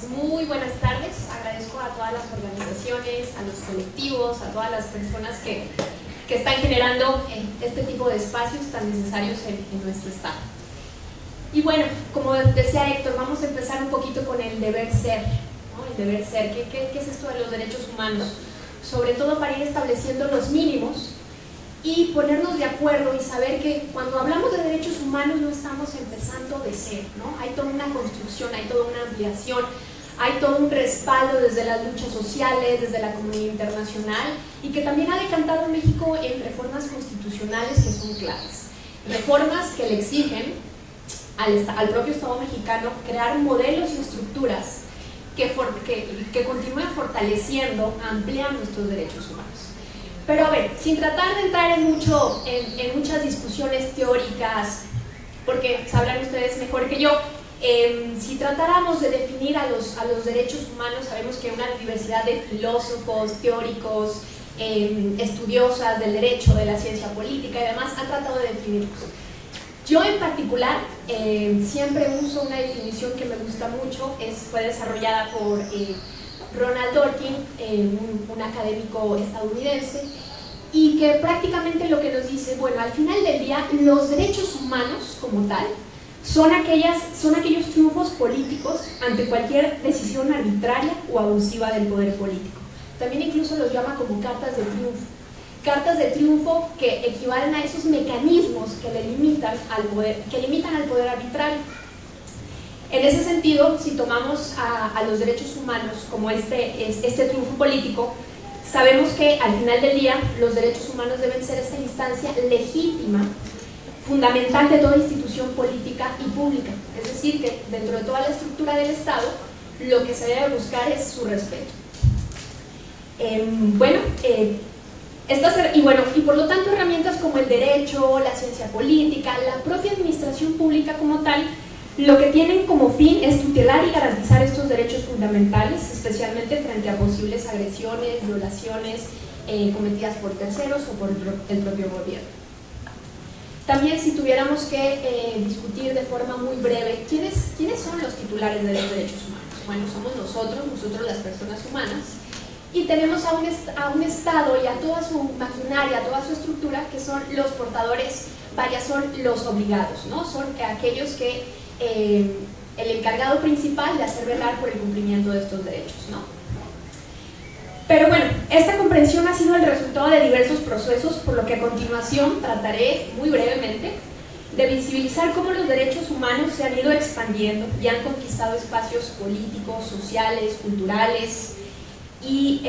Pues muy buenas tardes, agradezco a todas las organizaciones, a los colectivos, a todas las personas que están generando este tipo de espacios tan necesarios en nuestro estado. Y bueno, como decía Héctor, vamos a empezar un poquito con el deber ser, ¿no? El deber ser, ¿qué es esto de los derechos humanos? Sobre todo para ir estableciendo los mínimos y ponernos de acuerdo y saber que cuando hablamos de derechos humanos no estamos empezando de cero, ¿no? Hay toda una construcción, hay toda una ampliación, hay todo un respaldo desde las luchas sociales, desde la comunidad internacional, y que también ha decantado México en reformas constitucionales que son claves. Reformas que le exigen al propio Estado mexicano crear modelos y estructuras que continúen fortaleciendo, ampliando nuestros derechos humanos. Pero a ver, sin tratar de entrar en muchas discusiones teóricas, porque sabrán ustedes mejor que yo, si tratáramos de definir a los derechos humanos, sabemos que una diversidad de filósofos, teóricos, estudiosas del derecho, de la ciencia política y demás, han tratado de definirlos. Yo en particular siempre uso una definición que me gusta mucho, fue desarrollada por Ronald Dworkin, un académico estadounidense, y que prácticamente lo que nos dice, bueno, al final del día los derechos humanos como tal son aquellos triunfos políticos ante cualquier decisión arbitraria o abusiva del poder político. También incluso los llama como cartas de triunfo. Cartas de triunfo que equivalen a esos mecanismos que limitan al poder arbitrario. En ese sentido, si tomamos a los derechos humanos como este triunfo político, sabemos que al final del día los derechos humanos deben ser esta instancia legítima, fundamental de toda institución política y pública. Es decir, que dentro de toda la estructura del Estado, lo que se debe buscar es su respeto. Y por lo tanto herramientas como el derecho, la ciencia política, la propia administración pública como tal, lo que tienen como fin es tutelar y garantizar estos derechos fundamentales, especialmente frente a posibles agresiones, violaciones cometidas por terceros o por el propio gobierno. También, si tuviéramos que discutir de forma muy breve, ¿quiénes son los titulares de los derechos humanos? Bueno, somos nosotros las personas humanas, y tenemos a un Estado y a toda su maquinaria, a toda su estructura, que son los portadores, son los obligados, ¿no? Son aquellos que el encargado principal de hacer velar por el cumplimiento de estos derechos, ¿no? Pero bueno, esta comprensión ha sido el resultado de diversos procesos, por lo que a continuación trataré muy brevemente de visibilizar cómo los derechos humanos se han ido expandiendo y han conquistado espacios políticos, sociales, culturales, y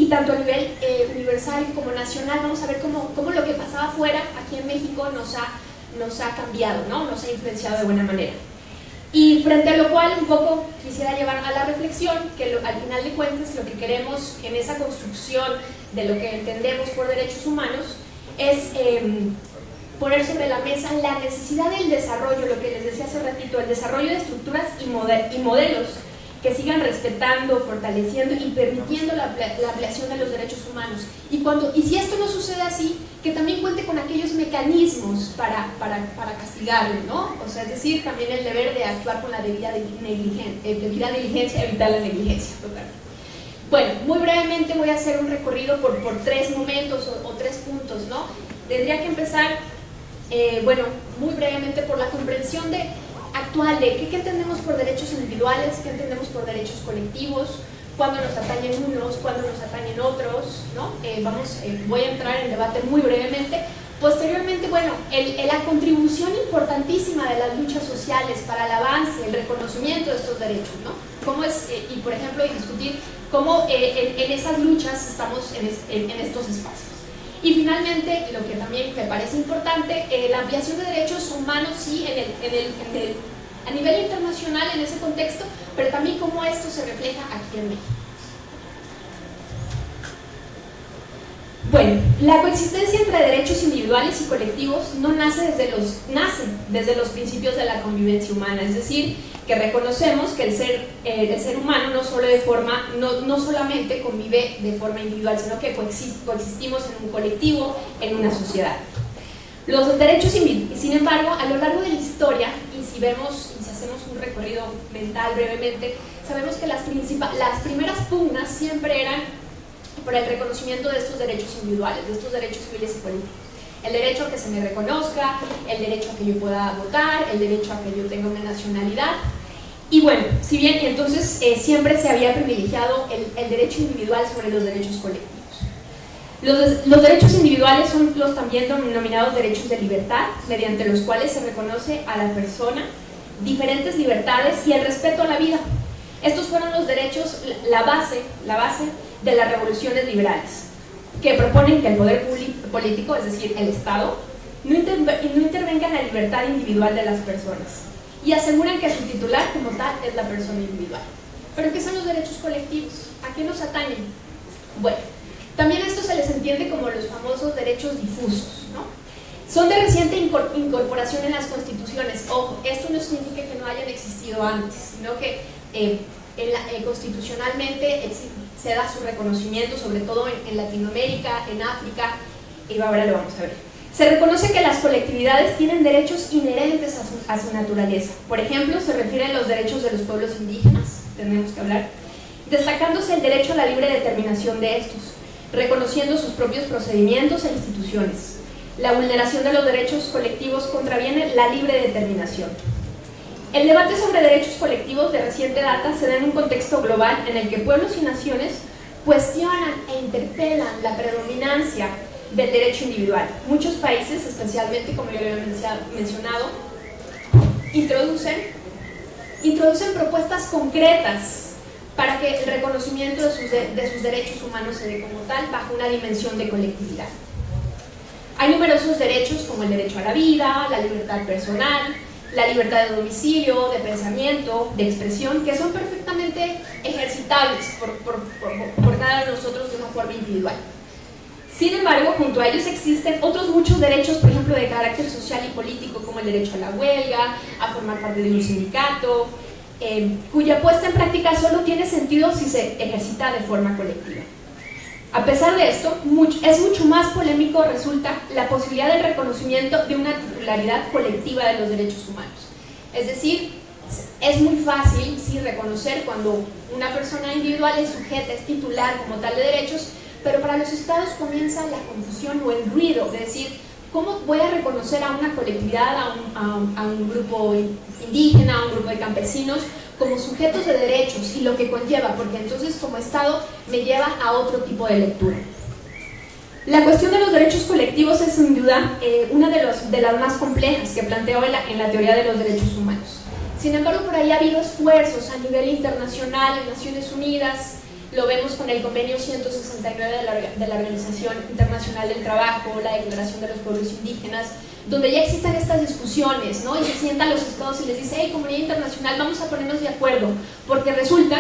tanto a nivel universal como nacional. Vamos a ver cómo lo que pasaba afuera, aquí en México, nos ha cambiado, ¿no? Nos ha influenciado de buena manera. Y frente a lo cual un poco quisiera llevar a la reflexión que al final de cuentas lo que queremos en esa construcción de lo que entendemos por derechos humanos es poner sobre la mesa la necesidad del desarrollo, lo que les decía hace ratito, el desarrollo de estructuras y modelos que sigan respetando, fortaleciendo y permitiendo la ampliación de los derechos humanos. Y si esto no sucede así, que también cuente con aquellos mecanismos para castigarlo, ¿no? O sea, es decir, también el deber de actuar con la debida diligencia, evitar la negligencia total. Bueno, muy brevemente voy a hacer un recorrido por tres momentos o tres puntos, ¿no? Tendría que empezar, muy brevemente por la comprensión actual de qué entendemos por derechos individuales, qué entendemos por derechos colectivos, cuándo nos atañen unos, cuándo nos atañen otros, ¿no? Voy a entrar en debate muy brevemente. Posteriormente, la contribución importantísima de las luchas sociales para el avance, el reconocimiento de estos derechos, ¿no? Y por ejemplo, discutir cómo en esas luchas estamos en estos espacios. Y finalmente, lo que también me parece importante, la ampliación de derechos humanos, sí, a nivel internacional, en ese contexto, pero también cómo esto se refleja aquí en México. Bueno, la coexistencia entre derechos individuales y colectivos nace desde los principios de la convivencia humana, es decir, que reconocemos que el ser humano no solamente convive de forma individual, sino que coexistimos en un colectivo, en una sociedad. Los derechos, sin embargo, a lo largo de la historia, y si hacemos un recorrido mental brevemente, sabemos que las primeras pugnas siempre eran por el reconocimiento de estos derechos individuales, de estos derechos civiles y políticos. El derecho a que se me reconozca, el derecho a que yo pueda votar, el derecho a que yo tenga una nacionalidad. Y bueno, si bien entonces siempre se había privilegiado el derecho individual sobre los derechos colectivos. Los derechos individuales son los también denominados derechos de libertad, mediante los cuales se reconoce a la persona diferentes libertades y el respeto a la vida. Estos fueron los derechos, la base de las revoluciones liberales, que proponen que el poder político, es decir, el Estado, no intervenga en la libertad individual de las personas y aseguran que su titular como tal es la persona individual. ¿Pero qué son los derechos colectivos? ¿A qué nos atañen? Bueno, también esto se les entiende como los famosos derechos difusos, ¿no? Son de reciente incorporación en las constituciones. Ojo, esto no significa que no hayan existido antes, sino que constitucionalmente se da su reconocimiento, sobre todo en Latinoamérica, en África, y ahora lo vamos a ver. Se reconoce que las colectividades tienen derechos inherentes a su naturaleza. Por ejemplo, se refiere a los derechos de los pueblos indígenas, tenemos que hablar, destacándose el derecho a la libre determinación de estos, reconociendo sus propios procedimientos e instituciones. La vulneración de los derechos colectivos contraviene la libre determinación. El debate sobre derechos colectivos de reciente data se da en un contexto global en el que pueblos y naciones cuestionan e interpelan la predominancia del derecho individual. Muchos países, especialmente como yo lo había mencionado, introducen propuestas concretas para que el reconocimiento de sus derechos humanos se dé como tal bajo una dimensión de colectividad. Hay numerosos derechos como el derecho a la vida, la libertad personal, la libertad de domicilio, de pensamiento, de expresión, que son perfectamente ejercitables por cada uno de nosotros de una forma individual. Sin embargo, junto a ellos existen otros muchos derechos, por ejemplo, de carácter social y político, como el derecho a la huelga, a formar parte de un sindicato, cuya puesta en práctica solo tiene sentido si se ejercita de forma colectiva. A pesar de esto, es mucho más polémico resulta la posibilidad del reconocimiento de una titularidad colectiva de los derechos humanos. Es decir, es muy fácil reconocer cuando una persona individual es sujeta, es titular como tal de derechos, pero para los estados comienza la confusión o el ruido de decir, ¿cómo voy a reconocer a una colectividad, a un grupo indígena, a un grupo de campesinos, como sujetos de derechos y lo que conlleva? Porque entonces como Estado me lleva a otro tipo de lectura. La cuestión de los derechos colectivos es sin duda una de las más complejas que planteo en la teoría de los derechos humanos. Sin embargo, por ahí ha habido esfuerzos a nivel internacional, en Naciones Unidas, lo vemos con el convenio 169 de la Organización Internacional del Trabajo, la Declaración de los Pueblos Indígenas, donde ya existen estas discusiones, ¿no? Y se sientan los estados y les dice, hey, comunidad internacional, vamos a ponernos de acuerdo, porque resulta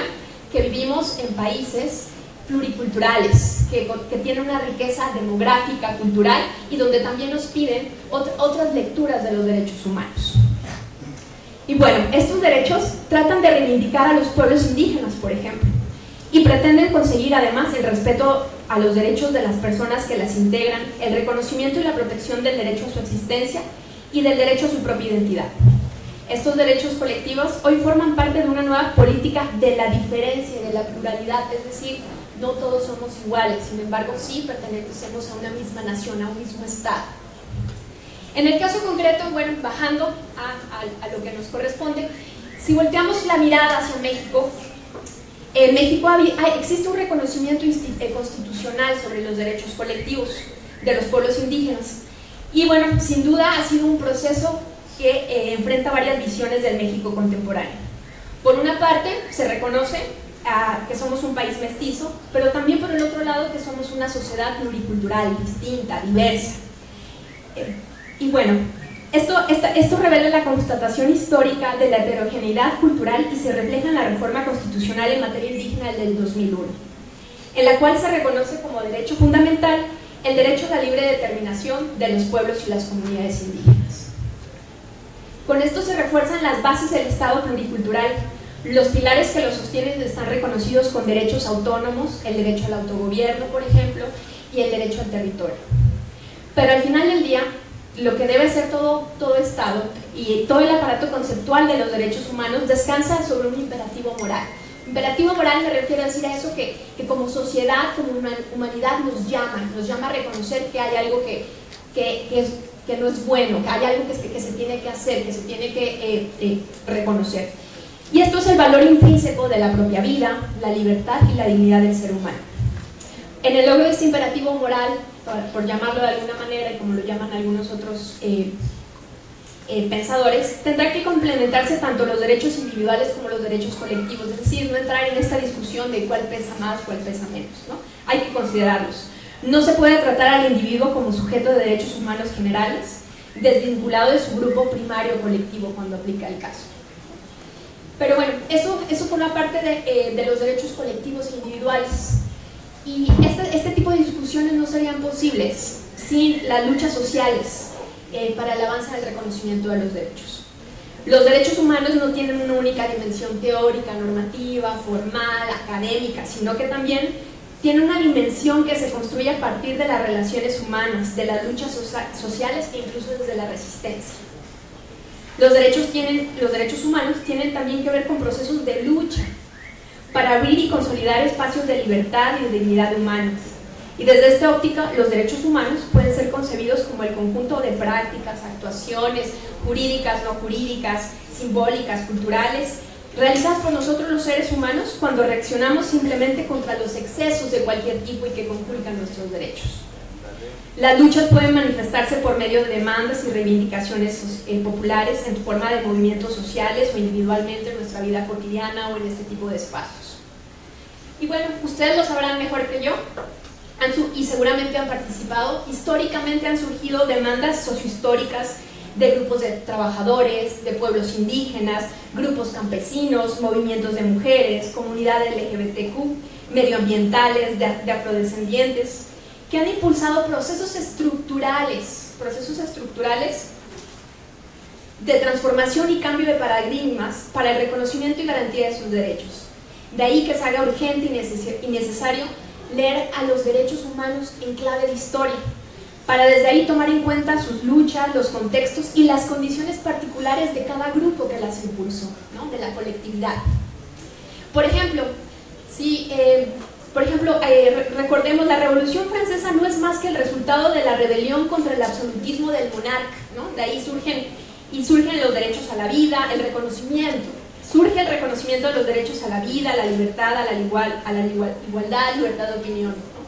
que vivimos en países pluriculturales, que tienen una riqueza demográfica, cultural, y donde también nos piden otras lecturas de los derechos humanos. Y bueno, estos derechos tratan de reivindicar a los pueblos indígenas, por ejemplo, y pretenden conseguir además el respeto a los derechos de las personas que las integran, el reconocimiento y la protección del derecho a su existencia y del derecho a su propia identidad. Estos derechos colectivos hoy forman parte de una nueva política de la diferencia y de la pluralidad, es decir, no todos somos iguales, sin embargo sí pertenecemos a una misma nación, a un mismo Estado. En el caso concreto, bueno, bajando a lo que nos corresponde, si volteamos la mirada hacia México, en México existe un reconocimiento constitucional sobre los derechos colectivos de los pueblos indígenas. Y bueno, sin duda ha sido un proceso que enfrenta varias visiones del México contemporáneo. Por una parte, se reconoce que somos un país mestizo, pero también por el otro lado que somos una sociedad pluricultural, distinta, diversa. Y bueno, esto revela la constatación histórica de la heterogeneidad cultural y se refleja en la reforma constitucional en materia indígena del 2001, en la cual se reconoce como derecho fundamental el derecho a la libre determinación de los pueblos y las comunidades indígenas. Con esto se refuerzan las bases del Estado pluricultural. Los pilares que lo sostienen están reconocidos con derechos autónomos, el derecho al autogobierno, por ejemplo, y el derecho al territorio. Pero al final del día, lo que debe ser todo Estado y todo el aparato conceptual de los derechos humanos descansa sobre un imperativo moral, Imperativo moral me refiero a decir a eso que como sociedad, como humanidad nos llama a reconocer que hay algo que no es bueno, que hay algo que se tiene que hacer, que se tiene que reconocer. Y esto es el valor intrínseco de la propia vida, la libertad y la dignidad del ser humano. En el logro de este imperativo moral, por llamarlo de alguna manera, y como lo llaman algunos otros pensadores, tendrá que complementarse tanto los derechos individuales como los derechos colectivos, es decir, no entrar en esta discusión de cuál pesa más, cuál pesa menos, ¿no? Hay que considerarlos. No se puede tratar al individuo como sujeto de derechos humanos generales, desvinculado de su grupo primario o colectivo cuando aplica el caso. Pero bueno, eso forma parte de los derechos colectivos e individuales. Y este tipo de discusiones no serían posibles sin las luchas sociales para el avance del reconocimiento de los derechos. Los derechos humanos no tienen una única dimensión teórica, normativa, formal, académica, sino que también tiene una dimensión que se construye a partir de las relaciones humanas, de las luchas sociales e incluso desde la resistencia. Los derechos humanos tienen también que ver con procesos de lucha para abrir y consolidar espacios de libertad y de dignidad humanas. Y desde esta óptica, los derechos humanos pueden ser concebidos como el conjunto de prácticas, actuaciones jurídicas, no jurídicas, simbólicas, culturales, realizadas por nosotros los seres humanos cuando reaccionamos simplemente contra los excesos de cualquier tipo y que conculcan nuestros derechos. Las luchas pueden manifestarse por medio de demandas y reivindicaciones populares en forma de movimientos sociales o individualmente en nuestra vida cotidiana o en este tipo de espacios. Y bueno, ustedes lo sabrán mejor que yo, y seguramente han participado. Históricamente han surgido demandas sociohistóricas de grupos de trabajadores, de pueblos indígenas, grupos campesinos, movimientos de mujeres, comunidades LGBTQ, medioambientales, de afrodescendientes, que han impulsado procesos estructurales de transformación y cambio de paradigmas para el reconocimiento y garantía de sus derechos. De ahí que se haga urgente y necesario leer a los derechos humanos en clave de historia, para desde ahí tomar en cuenta sus luchas, los contextos y las condiciones particulares de cada grupo que las impulsó, ¿no? De la colectividad. Por ejemplo, recordemos, la Revolución Francesa no es más que el resultado de la rebelión contra el absolutismo del monarca, ¿no? De ahí surgen los derechos a la vida, el reconocimiento. Surge el reconocimiento de los derechos a la vida, a la libertad, a la igualdad, libertad de opinión, ¿no?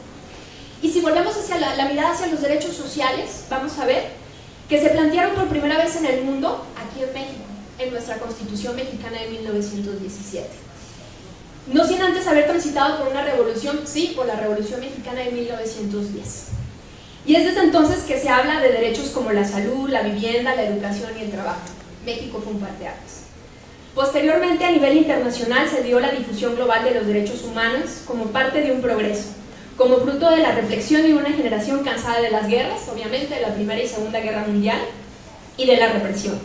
Y si volvemos hacia la mirada hacia los derechos sociales, vamos a ver que se plantearon por primera vez en el mundo, aquí en México, en nuestra Constitución mexicana de 1917. No sin antes haber transitado por una revolución, sí, por la Revolución Mexicana de 1910. Y es desde entonces que se habla de derechos como la salud, la vivienda, la educación y el trabajo. México fue un parteaguas. Posteriormente, a nivel internacional, se dio la difusión global de los derechos humanos como parte de un progreso, como fruto de la reflexión de una generación cansada de las guerras, obviamente de la Primera y Segunda Guerra Mundial, y de la represión.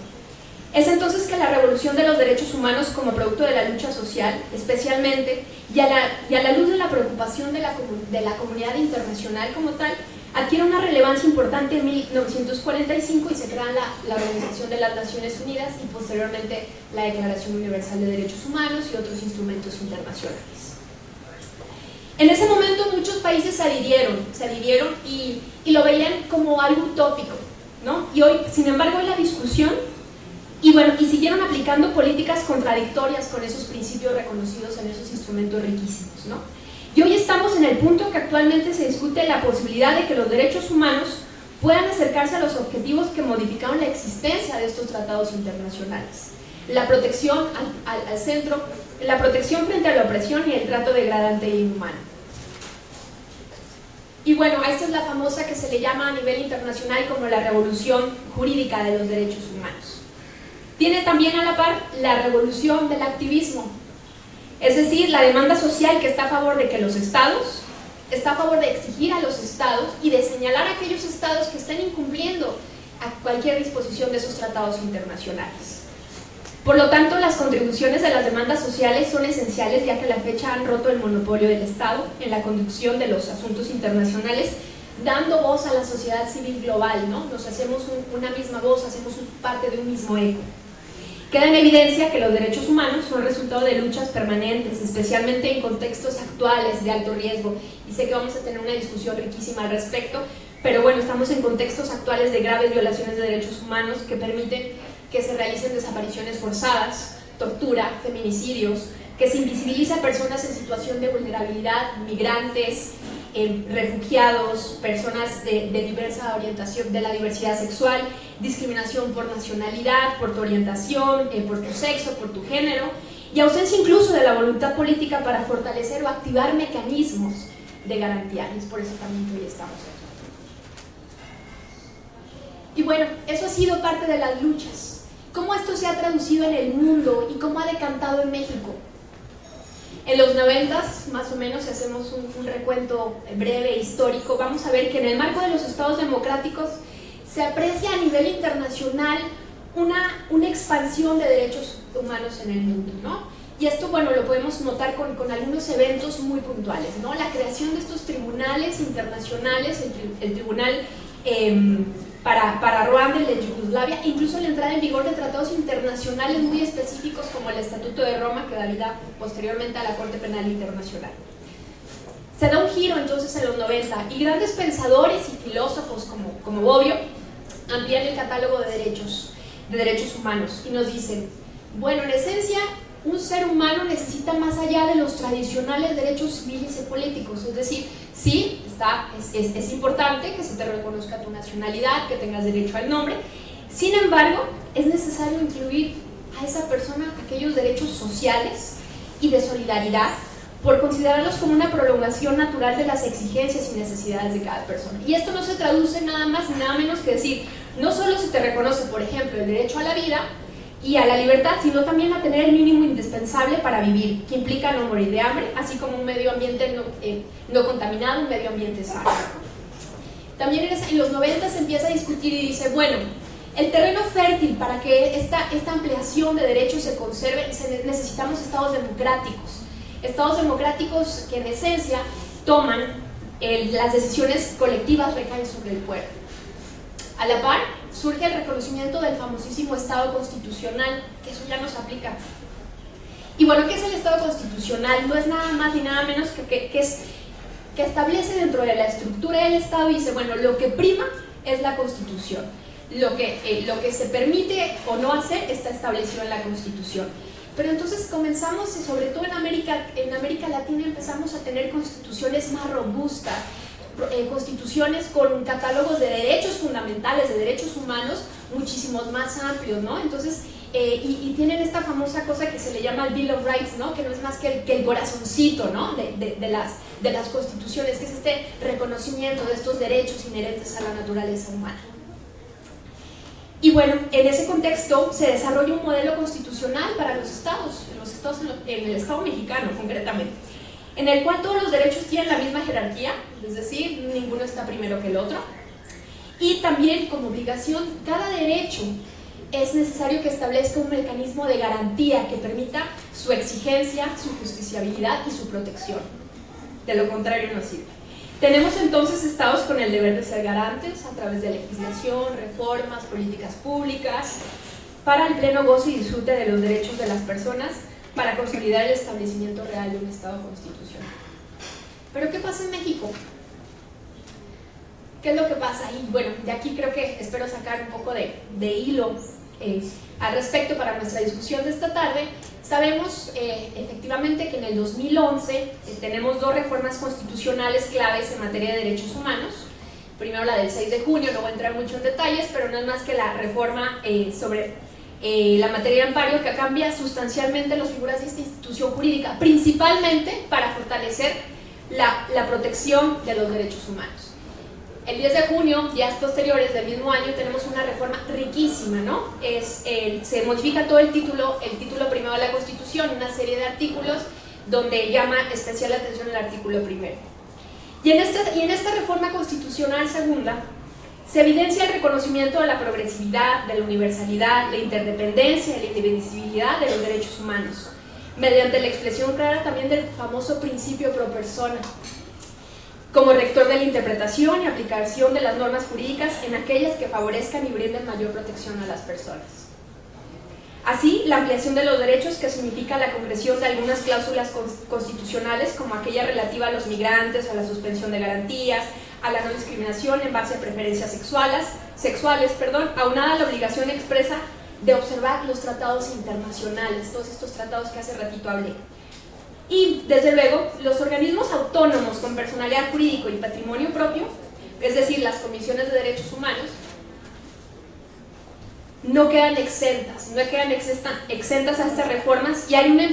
Es entonces que la revolución de los derechos humanos como producto de la lucha social, especialmente, y a la luz de la preocupación de la comunidad internacional como tal, adquiere una relevancia importante en 1945 y se crea la Organización de las Naciones Unidas y posteriormente la Declaración Universal de Derechos Humanos y otros instrumentos internacionales. En ese momento muchos países se adhirieron y lo veían como algo utópico, ¿no? Y hoy, sin embargo, hay la discusión y siguieron aplicando políticas contradictorias con esos principios reconocidos en esos instrumentos riquísimos, ¿no? Y hoy estamos en el punto que actualmente se discute la posibilidad de que los derechos humanos puedan acercarse a los objetivos que modificaron la existencia de estos tratados internacionales. La protección al centro, la protección frente a la opresión y el trato degradante e inhumano. Y bueno, a esta es la famosa que se le llama a nivel internacional como la revolución jurídica de los derechos humanos. Tiene también a la par la revolución del activismo, es decir, la demanda social que está a favor de que los estados, está a favor de exigir a los estados y de señalar a aquellos estados que estén incumpliendo a cualquier disposición de esos tratados internacionales. Por lo tanto, las contribuciones de las demandas sociales son esenciales, ya que a la fecha han roto el monopolio del Estado en la conducción de los asuntos internacionales, dando voz a la sociedad civil global, ¿no? Nos hacemos una misma voz, hacemos parte de un mismo eco. Queda en evidencia que los derechos humanos son resultado de luchas permanentes, especialmente en contextos actuales de alto riesgo, y sé que vamos a tener una discusión riquísima al respecto, pero bueno, estamos en contextos actuales de graves violaciones de derechos humanos que permiten que se realicen desapariciones forzadas, tortura, feminicidios, que se invisibiliza a personas en situación de vulnerabilidad, migrantes, refugiados, personas de diversa orientación, de la diversidad sexual, discriminación por nacionalidad, por tu orientación, por tu sexo, por tu género, y ausencia incluso de la voluntad política para fortalecer o activar mecanismos de garantía, y es por eso también que hoy estamos aquí. Y bueno, eso ha sido parte de las luchas. ¿Cómo esto se ha traducido en el mundo y cómo ha decantado en México? En los 90s, más o menos, si hacemos un recuento breve, histórico, vamos a ver que en el marco de los estados democráticos se aprecia a nivel internacional una expansión de derechos humanos en el mundo, ¿no? Y esto, bueno, lo podemos notar con algunos eventos muy puntuales, ¿no? La creación de estos tribunales internacionales, el tribunal para Ruanda, el de Yugoslavia, incluso la entrada en vigor de tratados internacionales muy específicos como el Estatuto de Roma, que da vida posteriormente a la Corte Penal Internacional. Se da un giro entonces en los 90 y grandes pensadores y filósofos como Bobbio amplían el catálogo de derechos humanos y nos dicen, bueno, en esencia, un ser humano necesita más allá de los tradicionales derechos civiles y políticos, es decir, sí, es importante que se te reconozca tu nacionalidad, que tengas derecho al nombre, sin embargo, es necesario incluir a esa persona aquellos derechos sociales y de solidaridad por considerarlos como una prolongación natural de las exigencias y necesidades de cada persona. Y esto no se traduce nada más ni nada menos que decir, no solo se te reconoce, por ejemplo, el derecho a la vida y a la libertad, sino también a tener el mínimo indispensable para vivir, que implica no morir de hambre, así como un medio ambiente no contaminado, un medio ambiente sano. También en los 90 se empieza a discutir y dice, bueno, el terreno fértil para que esta ampliación de derechos se conserve, necesitamos estados democráticos que en esencia toman las decisiones colectivas recaen sobre el pueblo. A la par, surge el reconocimiento del famosísimo Estado constitucional, que eso ya nos aplica. Y bueno, ¿qué es el Estado constitucional? No es nada más ni nada menos que establece dentro de la estructura del Estado y dice, bueno, lo que prima es la Constitución. Lo que se permite o no hacer está establecido en la Constitución. Pero entonces comenzamos, y sobre todo en América Latina, empezamos a tener constituciones más robustas, constituciones con catálogos de derechos fundamentales, de derechos humanos muchísimos más amplios, ¿no? Entonces, y tienen esta famosa cosa que se le llama el Bill of Rights, ¿no? Que no es más que el corazoncito, ¿no? de las constituciones, que es este reconocimiento de estos derechos inherentes a la naturaleza humana. Y bueno, en ese contexto se desarrolla un modelo constitucional para los estados, en el Estado mexicano concretamente, en el cual todos los derechos tienen la misma jerarquía, es decir, ninguno está primero que el otro, y también como obligación, cada derecho es necesario que establezca un mecanismo de garantía que permita su exigencia, su justiciabilidad y su protección. De lo contrario no sirve. Tenemos entonces estados con el deber de ser garantes a través de legislación, reformas, políticas públicas, para el pleno goce y disfrute de los derechos de las personas, para consolidar el establecimiento real de un Estado constitucional. ¿Pero qué pasa en México? ¿Qué es lo que pasa? Y bueno, de aquí creo que espero sacar un poco de hilo al respecto para nuestra discusión de esta tarde. Sabemos efectivamente que en el 2011 tenemos dos reformas constitucionales claves en materia de derechos humanos. Primero la del 6 de junio, no voy a entrar mucho en detalles, pero no es más que la reforma sobre la materia de amparo, que cambia sustancialmente las figuras de esta institución jurídica, principalmente para fortalecer la protección de los derechos humanos. El 10 de junio, días posteriores del mismo año, tenemos una reforma riquísima, ¿no? Se modifica todo el título primero de la Constitución, una serie de artículos donde llama especial atención el artículo primero. Y en esta reforma constitucional segunda, se evidencia el reconocimiento de la progresividad, de la universalidad, la interdependencia y la indivisibilidad de los derechos humanos, mediante la expresión clara también del famoso principio pro persona, como rector de la interpretación y aplicación de las normas jurídicas en aquellas que favorezcan y brinden mayor protección a las personas. Así, la ampliación de los derechos, que significa la concreción de algunas cláusulas constitucionales, como aquella relativa a los migrantes, a la suspensión de garantías, a la no discriminación en base a preferencias sexuales, aunada a la obligación expresa de observar los tratados internacionales, todos estos tratados que hace ratito hablé. Y, desde luego, los organismos autónomos con personalidad jurídico y patrimonio propio, es decir, las comisiones de derechos humanos, no quedan exentas a estas reformas, y hay una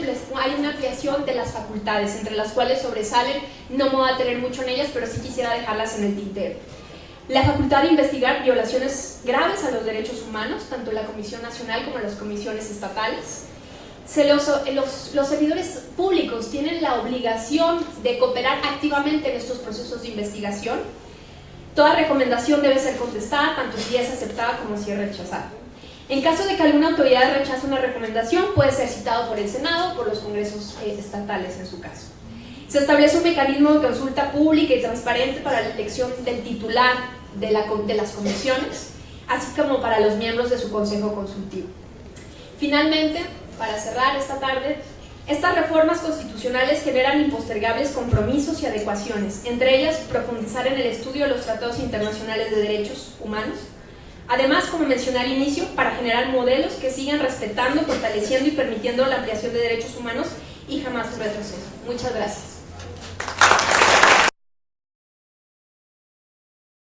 ampliación de las facultades, entre las cuales sobresalen, no me voy a tener mucho en ellas, pero sí quisiera dejarlas en el tintero. La facultad de investigar violaciones graves a los derechos humanos, tanto la Comisión Nacional como las comisiones estatales. Los servidores públicos tienen la obligación de cooperar activamente en estos procesos de investigación. Toda recomendación debe ser contestada, tanto si es aceptada como si es rechazada. En caso de que alguna autoridad rechace una recomendación, puede ser citado por el Senado o por los congresos estatales en su caso. Se establece un mecanismo de consulta pública y transparente para la elección del titular de las comisiones, así como para los miembros de su consejo consultivo. Finalmente, para cerrar esta tarde, estas reformas constitucionales generan impostergables compromisos y adecuaciones, entre ellas profundizar en el estudio de los tratados internacionales de derechos humanos. Además, como mencioné al inicio, para generar modelos que sigan respetando, fortaleciendo y permitiendo la ampliación de derechos humanos y jamás su retroceso. Muchas gracias.